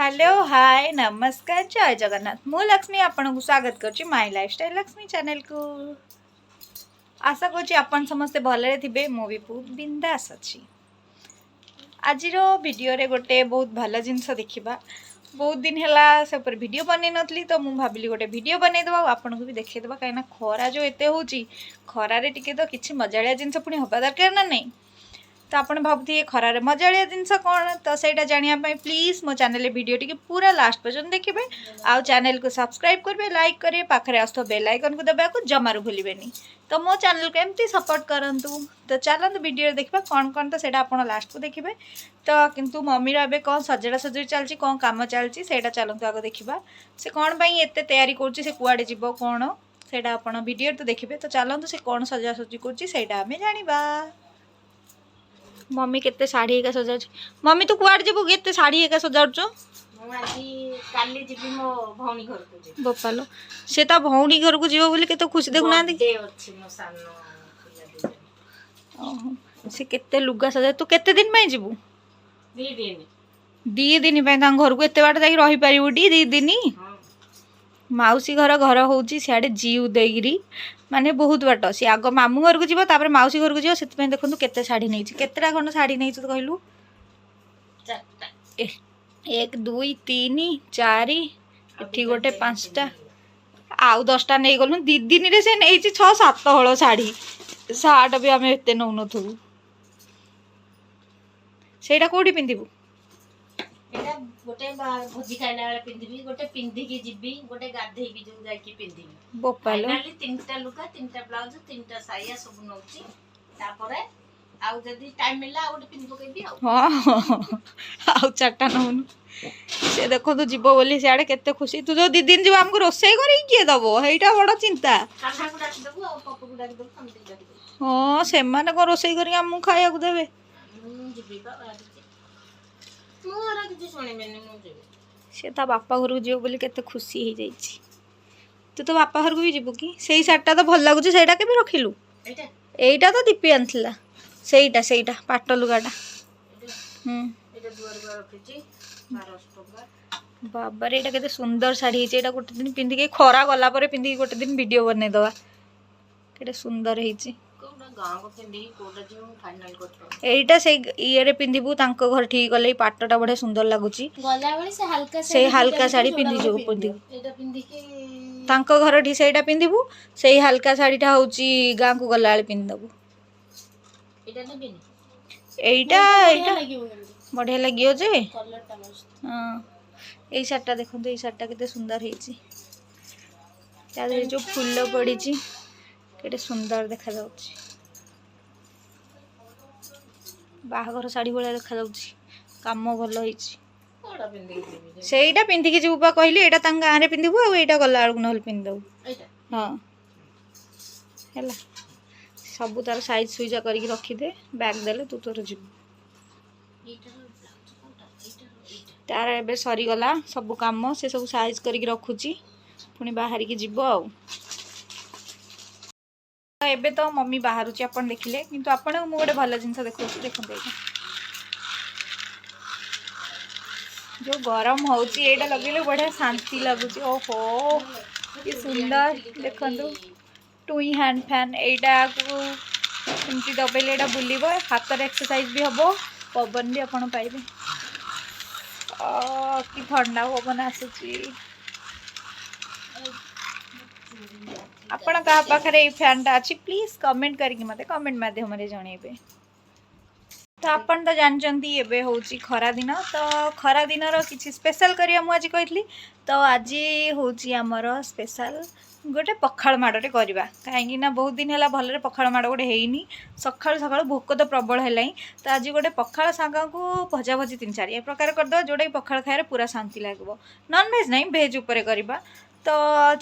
Hello hi नमस्कार जय जगन्नाथ मु लक्ष्मी आपन को स्वागत करछि माय लाइफस्टाइल लक्ष्मी चैनल को। आशा करछि आपन समस्ते भलरे थिबे मु भी बहुत बिंदास अछि। आजिरो वीडियो रे गोटे बहुत भल जिंस देखिबा। बहुत दिन हैला से पर वीडियो बनै नथली तो मु भाबिली गोटे वीडियो बनै दबा आपन को भी देखै दबा काइना खरा जो एते होची खरा रे टिके तो किछि मजालिया जिंस पुनी होबा दरकार ना नहीं। तो आपन भाबुथि खरारे मजालिया जिनस कौन तो सेटा जानिया पाई प्लीज मो चैनल वीडियो टी पूरा लास्ट पर्यंत देखिबे आउ चैनल को सब्सक्राइब करबे लाइक करे पाखरे आस्तो बेल आइकन को दबा को जमारू भूलिबेनी तो मो चैनल को एमती सपोर्ट करंतु। तो चलंतु वीडियो देखबा कौन कौन तो सेटा आपन लास्ट को देखिबे। तो किंतु मम्मी रो एबे कोन सजड़ा सजड़ी चलची कोन काम चलची सेटा चलंतु आगो देखिबा। से कोन पई एते तयारी करची से कुआडे जिवो कोन सेटा आपन वीडियो तो देखिबे। तो चलंतु से कोन सजड़ा सजड़ी करची सेटा हमें जानिबा। मम्मी केते साड़ी एका सजाउछ। मम्मी तू कुआड जेबु केते साड़ी एका सजाउछ? मु आजी काली जिबी मो भौणी घर को जे बोपालो से ता भौणी घर को जीवो बोली केते खुशी देखु ना दे अछि मो सानो खुला दे। ओहो से केते लुगा सजा तू केते दिन पई जीबु? 2 दिन पई ता घर को एते बाट जाई रही परिबु डी 2 दिन। माउसी घर होउची सियाडे जीव देगिरी माने बहुत बाट सी आग मामू घर को जीव तापर माउसी घर को जीव सेति पई देखंतु केते साड़ी नैछि केतेटा खन साड़ी नैछि तो कहलु? 4टा 1 2 3 4 एठी गोटे 5टा आउ 10टा नै गलु 2 दिन रे से नैछि 6 7 हळ साड़ी साट भी हमें एते नौ नथु सेटा कोठी पिंदिबु? एटा गोटे भोजी खाइला वाला पिंदिबी गोटे पिंदी की जिबी गोटे गाधेई की जो जाई की पिंदिबी बोपालो फाइनली 3टा लुगा 3टा ब्लाउज 3टा साया सब नौची तापरे आउ जदी टाइम मिला आ गोटे पिंदी पकेबी आ हां आउ 4टा नौनु से देखो तो जीवो बोली सियाडे केते खुशी तू जो 2 दिन जीव हमको रोसई करी किए दबो हेइटा बड़ चिंता। कान्हा को डाक देबो आ पप्पू को डाक देबो हम डाक देबो। हां सेमाने को रोसई करी हम खाया को देबे जिबी बा मोरा किछि सुनि मेनी मु जेबे से ता बापा घर को जीव बोली केते खुशी हे जाईची। तू तो बापा घर को भी जीवो कि सेई साटटा तो भल लागुची सेटा केबे रखिलु? एइटा तो दीपी आनथिला सेइटा पाट लुगाटा एटा दुआर पर रखिची 12 टका बाबा रे एटा केते सुंदर साड़ी हेची एटा गोटे दिन पिंदी के खरा गला परे पिंदी गोटे दिन वीडियो बने दवा केते सुंदर हेची। कोडा गां को पिंदी कोडा जो फाइनल करतो एइटा से इये रे पिंदिबु तांको घर ठीक गले पाटटा बडे सुंदर लागुची गला वाली से हल्का साड़ी पिंदी जो पिंदी एटा पिंदी के तांको घर ठी सेटा पिंदिबु सेही हल्का साड़ीटा होची गां को गला वाले पिंदबु एटा नेबिनी एइटा लागियो बढ़िया लागियो जे कलर टा मस्त। हां एई साटटा देखंतु एई साटटा केते सुंदर हेची तादे जो फूल पड़ीची केते सुंदर देखा जाउची बाहागर साड़ी बोला देखा जाउची काम भलो हेची कोडा पिंदी के सेइटा पिंदी के जीबा कहली एटा तांग गां रे पिंदिबु आ एटा गला आड़ नहल पिंदबु एटा हां हैला सब तार साइज सुइजा करके रखी दे बैग देले तू तोर जीबु तार एबे सरी गला सब काम से सब साइज करके रखुची पुनी बाहर की जीवो आ एबे तो मम्मी बाहरुची अपन देखिले किंतु अपन मु गोटे भल जिंस देखौची देखंते जो गरम होची एटा लगेले बढ़िया शांति लागुची। ओहो कि सुंदर देखंतु टुई हैंड फैन एटा को एमती दबेले एटा बुलिबो हाथ रे एक्सरसाइज भी हबो पवन भी अपन पाइबे कि ठंडा पवन आसुची। आपण का पाखरे ए फैनटा अछि प्लीज कमेंट करके मते कमेंट माध्यम रे जणेबे। तो आपण तो जानचंती एबे होची खरा दिन तो खरा दिन रो किछि स्पेशल करिया मु आज कहथली तो आज होची हमर स्पेशल गोटे पखाळ माडटे करबा काहेकि ना बहुत दिन हैला भलरे पखाळ माड गोटे हेइनी सखाळ सखाळ भोक तो प्रबल हैलाई तो आज गोटे पखाळ सागा को भजा भजी 3-4 ए प्रकार कर दो जोडे पखाळ खायरे पूरा शांति लागबो नॉन वेज नहीं वेज ऊपर करबा। तो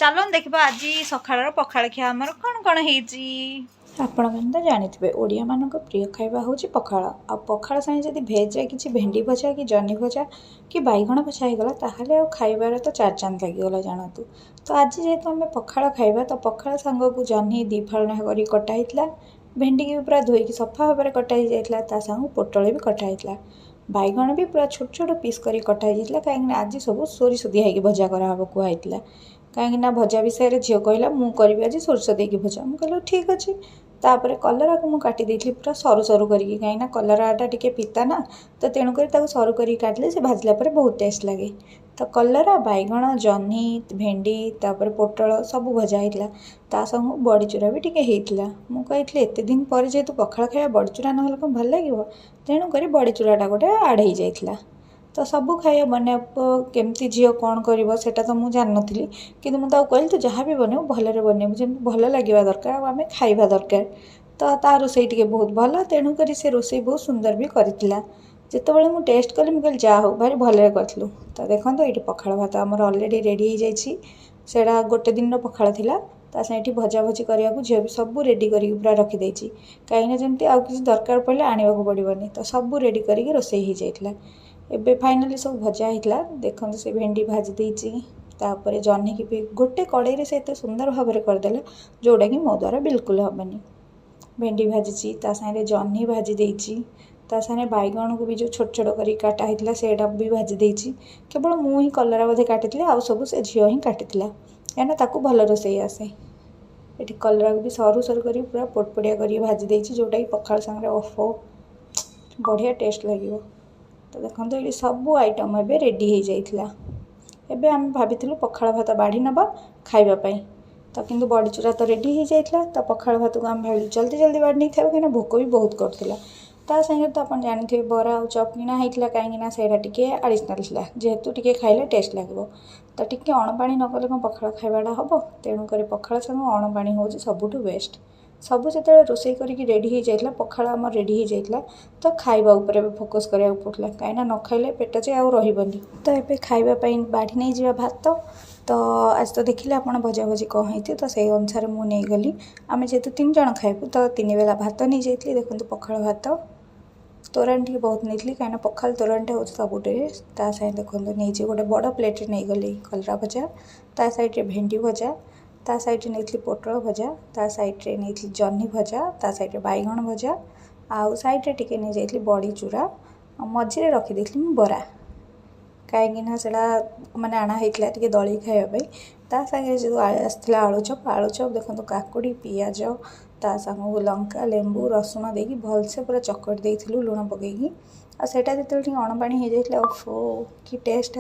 चलो देखबा आज सखाळर पखाळ खिया हमर कोन कोन हेची आपण मन तो जानिथिबे ओडिया मानक प्रिय खाइबा होची पखाळ आ पखाळ साइ जदी भेज किछि भेंडी भजा कि जनी भजा कि बैगण भजा हे गला ताहाले आ खाइबार तो 4 चांद लागि गला जानतु। तो आज जेहेतु हमें पखाळ खाइबा तो पखाळ संग को जनी 2 फाळना करी कटा हितला भेंडी की पूरा धोई की सफा भाबरे कटा ही जाइतला ता संग पोटळ भी कटा हितला बाइगण भी पूरा छोट छोट पीस कर कटा होता कहीं आज सब सोरिष दिया होगी भजा कराब कहला कहीं भजा विषय में झील कहला मुझे आज सोरिष देकी भजा मुझे कहल ठीक अच्छे तापर कलरा को मुझे काटी पूरा सरू सरू करके कहीं कलराटा टी पिता ना तो तेणुक सरू कर काटिले से भाजला बहुत टेस्ट लगे तो कलरा बैगण जह्नी भेंडी तापर पोटल सब भजा होता ता संग बड़ीचूरा भी टिके होता मुझे एत दिन पर जेहेतु पखाल खाया बड़ीचूरा ना कौन भल लगे तेणुक बड़ीचूराटा गोटे आड हो जाता तो सब खाया बना केमती झील कौन कर तो मुझे जान नी कि मुझे कहली तो जहाँ भी बनऊ भलरे बनऊ जमी भल लगे दरकार आम खाइबा दरकार तो ता रोसई टे बहुत भल तेणुक से रोसई बहुत सुंदर भी करथिला जितेबाला मुझे टेस्ट कली मुझे जा हो भारी भलरे करूँ तो देखो ये पखाल भात आमर अलरेडी रेडी हो जाटा गोटे दिन पखाल थिला ता साइड भजा भजी करने को झील भी सब रेडी कर पूरा रखीदे कहीं जमी आउ किसी दरकार पड़े आने को पड़ोनी तो सब रेडी करके रोसई हो जाता एबे फाइनाली सब भजा होता देखो से भेंडी भाजी देती तापर जह्नी की भी गोटे कड़े से एत सुंदर भाव में करदेला जोटा कि मो द्वारा बिल्कुल हेनी भेंडी भाजी सागे जह्नी भाजी देती सागे बैगण को भी जो छोट छोट कर काटा होता सेटा भी भाजी देती केवल मु ही कलरा बोधे काटी आउ सब से झील ही काटी कहीं ताकू भल रोसई आसे ये कलरा को भी सरू सरू कर पूरा पोटपोड़िया कर भाजी देती जोटा कि पखाल सांगे ओफो बढ़िया टेस्ट लगे तो देखो ये सब आइटम एबे रेडी हो जाइथिला एबे आम भाभी पखाल भात बाढ़ी नबा खाइबापी तो किंतु बड़ीचूरा तो रेडी हो जाइथिला तो पखाल भात को आम भाई जल्दी जल्दी बाढ़ नहीं खाइबा कहीं भोक भी बहुत करथिला ता संगे तो आप जानते बरा और चप किना होता कहीं सेटा टी आडिशनाल था जेहेतु टी खाइले टेस्ट लगे तो टी अणपाणी न कले कौन पखाल खाइबाटा हम तेणुक पखाल संग अणपाणी हूँ सबुठ बेस्ट सब जो रोसई करके रेडी हो जाता पखाल आम रेडी हो जाता तो खाइबा उपरे फोकस करा पड़ता कहीं न खाइले पेट जे आउ रही तो ये खाइबापी बाढ़ी नहीं जा भात तो आज तो देखिले आप भजा भजी कौन होती तो से अनुसार मुझे गली आम जेहतु 3 जन खाइबू तो 3 बेला भात नहीं जाइए देखो पखाल भात तोराणी टी बहुत नहीं कहीं पखाल तोराणी हूँ सबुटे ता साइड देखो नहीं गोटे बड़ प्लेट नहीं गली कलरा भजा ता साइड भेंडी भजा ता साइड नहीं पोटल भजा ता साइड नहीं जह्नी भजा ता साइड बैगण भजा आउ साइड टिके नहीं जाइए बड़ी चूरा मझे रखीदे बरा कहीं से मैंने आना होता टे दली खायापी ता सागे जो आसला आलुचप देखो काकुड़ी पियाज ता संग लंका लेंबू रसुण देकी भलसे पूरा चकट देलु लुण पकईकी आ सेटा जो अणपाणी हो जाता ओफो कि टेस्ट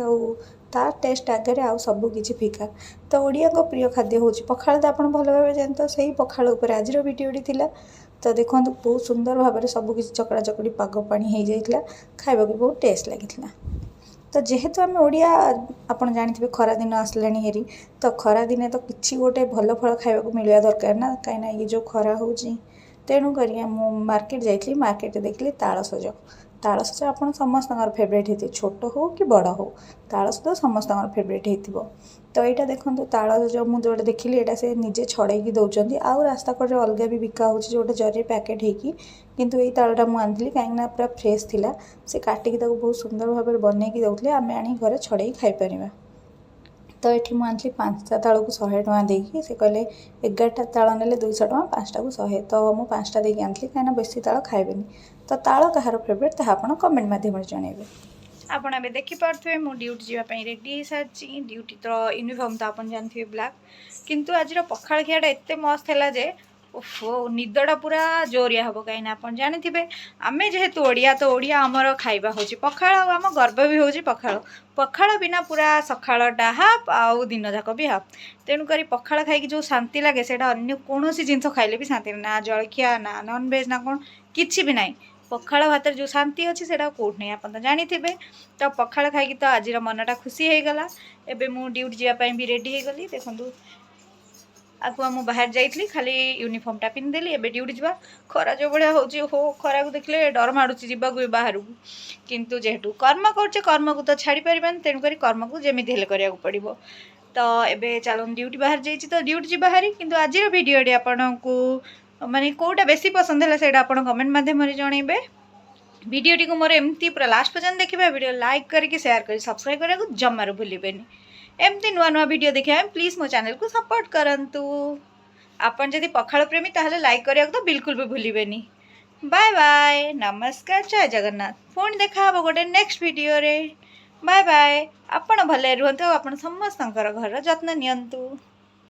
ता टेस्ट आगे आउ सब किसी फिका तो ओडिया को प्रिय खाद्य हूँ पखाल तो आप भल भाव जानते तो सही पखाल उपर आज भिडियोटी थिला तो देखो बहुत सुंदर भाव में सब किसी चकड़ा चकड़ी पाग पानी हो जाता खाइबा बहुत टेस्ट लगी तो जेहेतु आम ओडिया आप जानते खरा दिन आसला हेरी तो खरा दिने तो किसी गोटे भल फल खाइबा मिलवा दरकार ना कहीं ये जो खरा हो तेणुक मार्केट जाइली मार्केट देखिली तालसज आप समस्त फेवरेट होती छोट हो कि बड़ हो तालसज समस्त फेवरेट हो तो यहाँ देखो तालसज मुझे जोटे देखिली यहाँ से निजे छड़े दौरान आउ रास्ता कड़े अलग भी बिका हो जोटे जरी पैकेट होगी किंतु यही तालटा मुझे आनी कहीं पूरा फ्रेश थिला से काटिकी बहुत सुंदर भाव में बनईकी दौले आम आनी घरे छड़े खाईपर तो ये मुझे 5टा ताल को 100 टଙ୍କା देकी से कहले 11टा ताल ने 200 टଙ୍କା 5टा को 100 तो मुझे 5टा देकी आनी कहीं बेसी ताल खाइबेनी तो ताल कहार फेवरेट ता आप कमेंट मध्यम जनइबे आपन अबे देखि पारथुए मु ड्यूटी जीवा पई रेडी हो सारी ड्यूटी तो यूनिफॉर्म तो आपन जानथिबे ब्लैक किंतु आज पखाल खियाटा एते मस्त हैला जे ओफो निदटा पूरा जोरिया हम कहीं आप जानते आम जेहेतु ओडिया तो ओडिया आमर खाइबा हूँ पखाल आम गर्व भी हूँ पखाल पखाल बिना पूरा सकाळटा हाफ आउ दिन जाक भी हाफ तेणुक पखाल खाई जो शांति लगे से अन्य कौन जिनस खाइले भी शांति ना जलखिया ना नॉनवेज ना कौन किसी भी ना पखाल भात जो शांति अच्छी से कौट नहीं आप जानते तो पखाल खाई तो आज मनटा खुशी हो गला एबे मु ड्यूटी जावाई भी रेडी हो गली देखूँ आगुआ मु बाहर जाइली खाली यूनिफॉर्मटा पिंधिदेली एबे ड्यूटी जा खरा जो भाया हो खरा को देखले डर माड़ुची जावाक बाहर को किंतु जेहेतु कर्म करचे कर्म को तो छाड़ी पारिबानी तेणुक कर्म को जमी हेल्ले करा पड़ो तो एबे चलो ड्यूटी बाहर जाइए तो ड्यूटी जी बाहरी किंतु आज भिडियोटी आपन को माने कोटा बेसी पसंद है से कमेंट मध्यम जनइबे भिडियोटी को मोर एमती पूरा लास्ट पर्यंत देखिए वीडियो लाइक करके शेयर कर सब्सक्राइब करने को जमार भूलें एमती नुआ नुआ वीडियो देखा प्लीज मो चैनल को सपोर्ट करंतु आपन जदि पखाल प्रेमी ताहले लाइक करिया तो बिल्कुल भी भूलिबेनी बाय बाय नमस्कार जय जगन्नाथ पुणी देखा हम गोटे नेक्स्ट वीडियो रे बाय बाय आपण भले रुहतु आपण समस्तंकर घर जत्न नियंतु।